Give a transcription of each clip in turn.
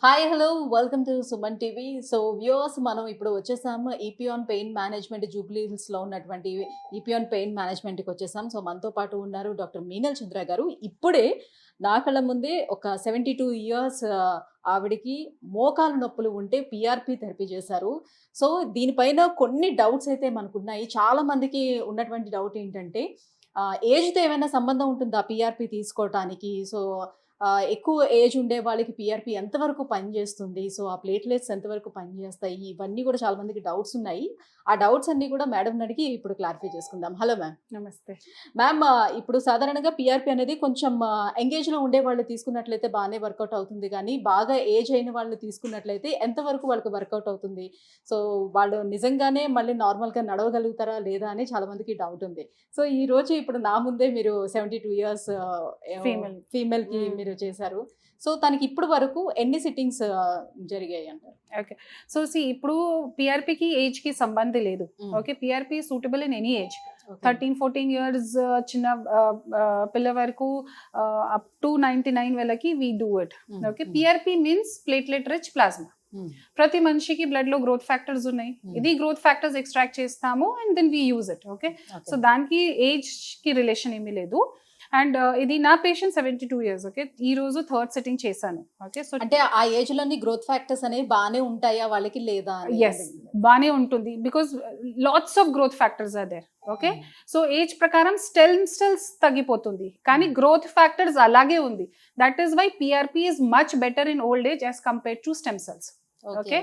Hi hello welcome to Suman TV. So viewers, మనం ఇప్పుడు వచ్చేసాము ఈపియాన్ పెయిన్ మేనేజ్మెంట్ జూబ్లీ హిల్స్లో ఉన్నటువంటి ఈపియాన్ పెయిన్ మేనేజ్మెంట్కి వచ్చేసాం. సో మనతో పాటు ఉన్నారు డాక్టర్ మీనల్ చంద్ర గారు. ఇప్పుడే నా కళ్ళ ముందే ఒక 72 ఇయర్స్ ఆవిడికి మోకాలు నొప్పులు ఉంటే పిఆర్పి థెరపీ చేశారు. సో దీనిపైన కొన్ని డౌట్స్ అయితే మనకున్నాయి. చాలా మందికి ఉన్నటువంటి డౌట్ ఏంటంటే ఏజ్తో ఏమైనా సంబంధం ఉంటుందా పిఆర్పి తీసుకోవటానికి? సో ఎక్కువ ఏజ్ ఉండే వాళ్ళకి పిఆర్పి ఎంతవరకు పనిచేస్తుంది? సో ఆ ప్లేట్లెట్స్ ఎంతవరకు పనిచేస్తాయి? ఇవన్నీ కూడా చాలా మందికి డౌట్స్ ఉన్నాయి. ఆ డౌట్స్ అన్నీ కూడా మేడంని అడిగి ఇప్పుడు క్లారిఫై చేసుకుందాం. Hello ma'am. నమస్తే మ్యామ్, ఇప్పుడు సాధారణంగా పిఆర్పి అనేది కొంచెం ఎంగేజ్లో ఉండే వాళ్ళు తీసుకున్నట్లయితే బాగానే వర్కౌట్ అవుతుంది, కానీ బాగా ఏజ్ అయిన వాళ్ళు తీసుకున్నట్లయితే ఎంతవరకు వాళ్ళకి వర్కౌట్ అవుతుంది? సో వాళ్ళు నిజంగానే మళ్ళీ నార్మల్గా నడవగలుగుతారా లేదా అని చాలా మందికి డౌట్ ఉంది. సో ఈ రోజు ఇప్పుడు నా ముందే మీరు 72 ఇయర్స్ ఫీమేల్కి మీరు చేశారు. సో తనకి ఇప్పుడు వరకు ఎన్ని సిట్టింగ్స్ జరిగాయి అంటారు? ఓకే, సో ఇప్పుడు పిఆర్పికి ఏజ్ కి సంబంధం లేదు. Okay, PRP suitable in any age. 13-14 years చిన్న పిల్ల వరకు అప్ టు 99 వాళ్ళకి we do it. Okay, PRP means platelet rich plasma. ప్రతి మనిషికి బ్లడ్ లో గ్రోత్ ఫ్యాక్టర్స్ ఉన్నాయి. ఇది గ్రోత్ ఫ్యాక్టర్స్ ఎక్స్ట్రాక్ట్ చేస్తాము and then we use it. Okay, so దానికి ఏజ్ కి రిలేషన్ ఏమీ లేదు. అండ్ ఇది నా పేషెంట్ 72 ఇయర్స్. ఓకే, ఈ రోజు థర్డ్ సిట్టింగ్ చేశాను. ఓకే, సో అంటే ఆ ఏజ్ లోని గ్రోత్ ఫ్యాక్టర్స్ అనేవి బాగానే ఉంటాయా వాళ్ళకి లేదా? ఎస్, బాగానే ఉంటుంది because lots of growth factors are there. Okay, so age ప్రకారం సెల్స్ తగ్గిపోతుంది కానీ గ్రోత్ ఫ్యాక్టర్స్ అలాగే ఉంది. That is why PRP is much better in old age as compare to stem cells. Okay,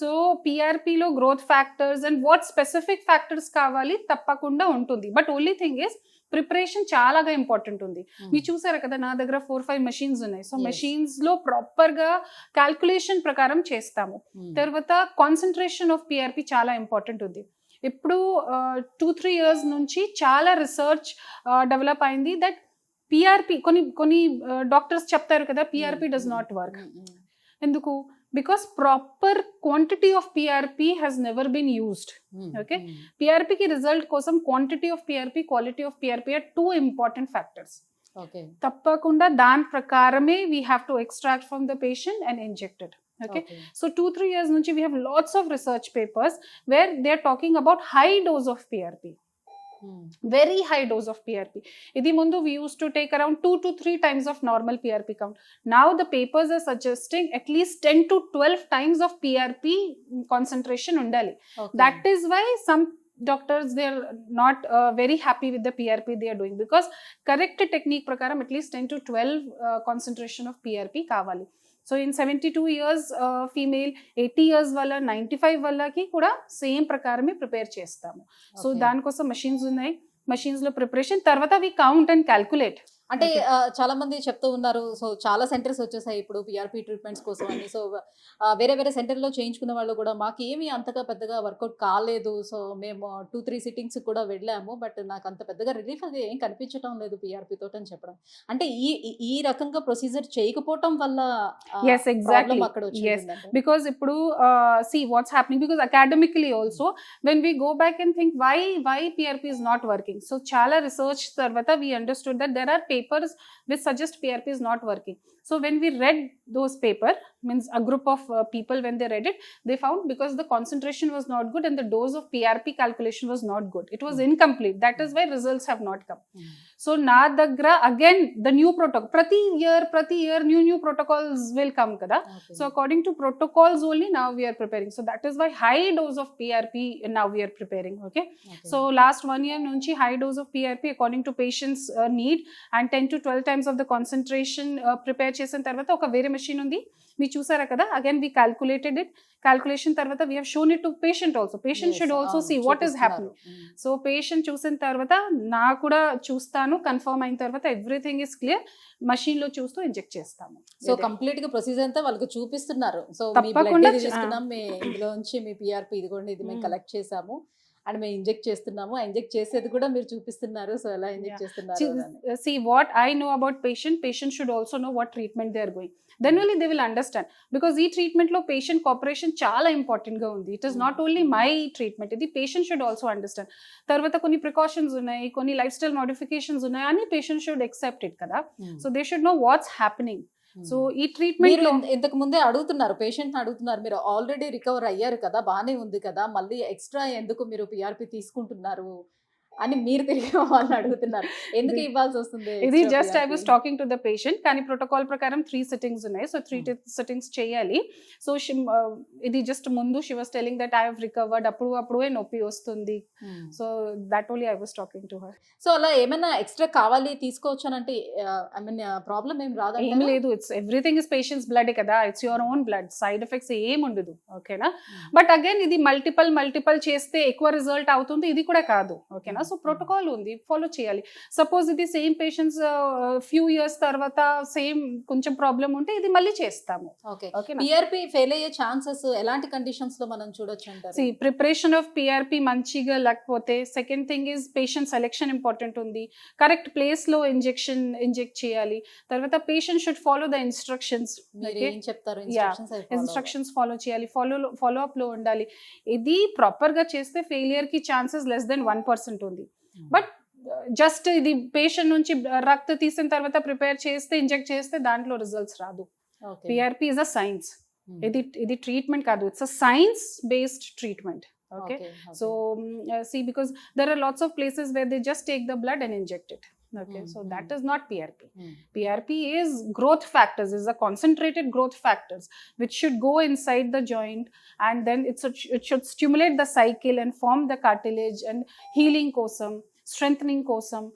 so పిఆర్పిలో growth factors and what specific factors కావాలి తప్పకుండా ఉంటుంది. But only thing is preparation చాలా important ఉంది. మీరు చూసారు కదా, నా దగ్గర 4-5 మెషిన్స్ ఉన్నాయి. సో మెషిన్స్ లో ప్రాపర్ గా క్యాల్కులేషన్ ప్రకారం చేస్తాము. తర్వాత కాన్సన్ట్రేషన్ ఆఫ్ పిఆర్పి చాలా ఇంపార్టెంట్ ఉంది. ఇప్పుడు 2-3 ఇయర్స్ నుంచి చాలా రీసెర్చ్ డెవలప్ అయింది దట్ పిఆర్పి కొన్ని డాక్టర్స్ చెప్తారు కదా పిఆర్పి డస్ నాట్ వర్క్. ఎందుకు? Because proper quantity of PRP has never been used. Okay, PRP ki result kosam quantity of PRP, quality of PRP are two important factors. Okay, tappakunda dan prakarame we have to extract from the patient and inject it. Okay, so 2-3 years nunchi we have lots of research papers where they are talking about high dose of PRP. Very high dose of PRP. Idi mundu we used to take around 2 to 3 times of normal PRP count. Now the papers are suggesting at least 10 to 12 times of PRP concentration undali. Okay. That is why some doctors, they are not very happy with the PRP they are doing, because correct technique prakaram at least 10 to 12 concentration of PRP kavali. So in 72 years female, 80 years వాళ్ళ, 95 వాళ్ళకి కూడా same ప్రకారమే prepare చేస్తాము. So దానికోసం machines ఉన్నాయి. Machines లో preparation తర్వాత వి count and calculate. అంటే చాలా మంది చెప్తూ ఉన్నారు, సో చాలా సెంటర్స్ వచ్చేసాయి ఇప్పుడు పిఆర్పి ట్రీట్మెంట్స్ కోసం అని. సో వేరే వేరే సెంటర్లో చేయించుకున్న వాళ్ళు కూడా మాకు ఏమీ అంతగా పెద్దగా వర్కౌట్ కాలేదు, సో మేము 2-3 సిట్టింగ్స్ కూడా వెళ్ళాము, బట్ నాకు అంత పెద్దగా రిలీఫ్ అది ఏం కనిపించడం లేదు పిఆర్పి తోటి అని చెప్పడం. అంటే ఈ రకంగా ప్రొసీజర్ చేయకపోవటం వల్ల అక్కడ వచ్చింది. బికాస్ ఇప్పుడు see what's happening, because academically also when we go back and think why PRP is not working, so chala research tarvata we understood that there are papers which suggest PRP is not working. So when we read those paper, means a group of people, when they read it, they found because the concentration was not good and the dose of PRP calculation was not good, it was incomplete. That is why results have not come. So na dagra again the new protocol, prati year new protocols will come kada. So according to protocols only now we are preparing. So that is why high dose of PRP now we are preparing. Okay, so last 1 year nunchi high dose of PRP according to patients need and 10 to 12 times of the concentration prepare చేసిన తర్వాత ఒక వేరే machine ఉంది, మీరు చూసారా కదా. Again we calculated it. Calculation తర్వాత we have shown it to patient also. Patient should also see what is happening. So patient చూసిన తర్వాత నా కూడా చూస్తాను, కన్ఫర్మ్ అయిన తర్వాత ఎవ్రీథింగ్ ఇస్ క్లియర్, మషిన్ లో చూస్తూ ఇంజెక్ట్ చేస్తాము. సో కంప్లీట్ గా ప్రొసీజర్ అంతా వాళ్ళకి చూపిస్తున్నారు. సో తప్పకుండా తీసుకున్నాం, ఇందులో నుంచి మీ పిఆర్పి ఇదిగోండి, ఇది మేము కలెక్ట్ చేసాము, అండ్ మేము ఇంజెక్ట్ చేస్తున్నాము, ఆ ఇంజెక్ట్ చేసేది కూడా మీరు చూపిస్తున్నారు. సో ఎలా ఇంజెక్ట్ చేస్తున్నారు అని. See what I know about patient should also know what treatment they are going. Then only they will understand, because ఈ treatment లో patient cooperation చాలా important గా ఉంది. It is not only my treatment, ఇది patient should also understand. తర్వాత కొన్ని precautions ఉన్నాయి, కొన్ని లైఫ్ స్టైల్ మోడిఫికేషన్స్ ఉన్నాయి అని patient should accept it కదా. So they should know what's happening. So ఈ ట్రీట్మెంట్ మీరు లో ఇంతకు ముందే అడుగుతున్నారు, పేషెంట్ అడుగుతున్నారు, మీరు ఆల్రెడీ రికవర్ అయ్యారు కదా, బానే ఉంది కదా, మళ్ళీ ఎక్స్ట్రా ఎందుకు మీరు పిఆర్పి తీసుకుంటున్నారు అని మీరు తిరిగి వాళ్ళని అడుగుతున్నారు. ఎందుకు ఇవ్వాల్సి వస్తుంది ఇది extra just I PRP? Was talking to the patient, కానీ ప్రోటోకాల్ ప్రకారం 3 సిట్టింగ్స్ ఉన్నాయి. సో 3 సిట్టింగ్స్ చేయాలి. సో ఇది జస్ట్ ముందు she was telling that I have recovered, అప్పుడే నొప్పి వస్తుంది. So that only I was talking to her. So అలా ఏమైనా ఎక్స్ట్రా కావాలి తీసుకోవచ్చు అని అంటే ఐ మీన్ ప్రాబ్లం ఏం రాదు ఏం లేదు, it's everything is patient's blood కదా, it's your own blood, side effects ఏం ఉండదు. ఓకేనా, బట్ అగైన్ ఇది మల్టిపల్ చేస్తే ఎక్కువ రిజల్ట్ అవుతుంది, ఇది కూడా కాదు. ఓకేనా, సో ప్రోటోకాల్ ఉంది, ఫాలో చేయాలి. సపోజ్ ఇది సేమ్ పేషెంట్స్ ఫ్యూ ఇయర్స్ తర్వాత సేమ్ కొంచెం ప్రాబ్లం ఉంటే ఇది మళ్ళీ చేస్తాము. ఓకే. ఓకేనా, పిఆర్పి ఫెయిల్ అయ్యే ఛాన్సెస్ ఎలాంటి కండిషన్స్ లో మనం చూడొచ్చు అంటారు? ప్రిపరేషన్ ఆఫ్ పిఆర్పి మంచిగా లేకపోతే, second thing is patient selection important ఉంది, కరెక్ట్ ప్లేస్ లో ఇంజెక్ట్ చేయాలి. తర్వాత patient should follow the instructions. మీరు ఏం చెప్తారు? ఇన్స్ట్రక్షన్స్ ఫాలో చేయాలి, ఫాలో అప్ లో ఉండాలి. ఇది ప్రాపర్ గా చేస్తే ఫెయిలియర్ కి ఛాన్సెస్ లెస్ దెన్ 1% ఉంది. బట్ జస్ట్ ఇది పేషెంట్ నుంచి రక్త తీసిన తర్వాత ప్రిపేర్ చేస్తే ఇంజెక్ట్ చేస్తే దాంట్లో రిజల్ట్స్ రాదు. పిఆర్పి ఇస్ అ సైన్స్, ఇది ట్రీట్మెంట్ కాదు, it's a science based treatment. Okay, so see, because there are lots of places where they just take the blood and inject it. Okay, so that is not PRP. PRP is growth factors, is a concentrated growth factors which should go inside the joint, and then it should stimulate the cycle and form the cartilage and healing kosam, strengthening kosam,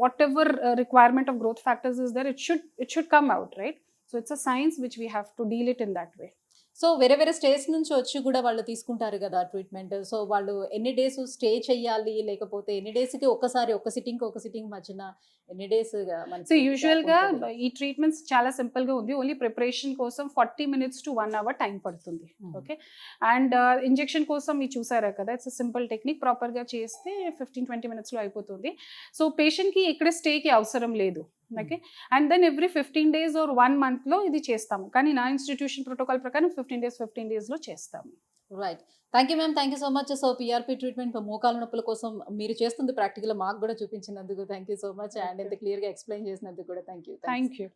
whatever requirement of growth factors is there, it should come out, right? So it's a science which we have to deal it in that way. So వేరే states నుంచి వచ్చి కూడా వాళ్ళు తీసుకుంటారు కదా treatment. So వాళ్ళు ఎన్ని days stay చేయాలి, లేకపోతే ఎన్ని డేస్ కి ఒక సిట్టింగ్ మధ్యన ఎన్ని డేస్? సో యూజువల్ గా ఈ ట్రీట్మెంట్స్ చాలా సింపుల్ గా ఉంది, ఓన్లీ ప్రిపరేషన్ కోసం 40 minutes to 1 hour టైం పడుతుంది. ఓకే, అండ్ ఇంజెక్షన్ కోసం మీరు చూసారా కదా, ఇట్స్ సింపుల్ టెక్నిక్, ప్రాపర్ గా చేస్తే 15-20 minutes లో అయిపోతుంది. సో పేషెంట్ కి ఇక్కడ స్టే కి అవసరం లేదు. Okay, and then every 15 days or 1 month లో ఇది చేస్తాము, కానీ నా ఇన్స్టిట్యూషన్ ప్రోటోకాల్ ప్రకారం 15 days లో చేస్తాము. Right, thank you ma'am, thank you so much. So PRP treatment మోకాల నొప్పుల కోసం మీరు చేస్తుంది ప్రాక్టికల్ మాకు కూడా చూపించినందుకు thank you so much, and ఇంత క్లియర్ గా ఎక్స్ప్లెయిన్ చేసినందుకు కూడా థ్యాంక్ యూ. Thank you.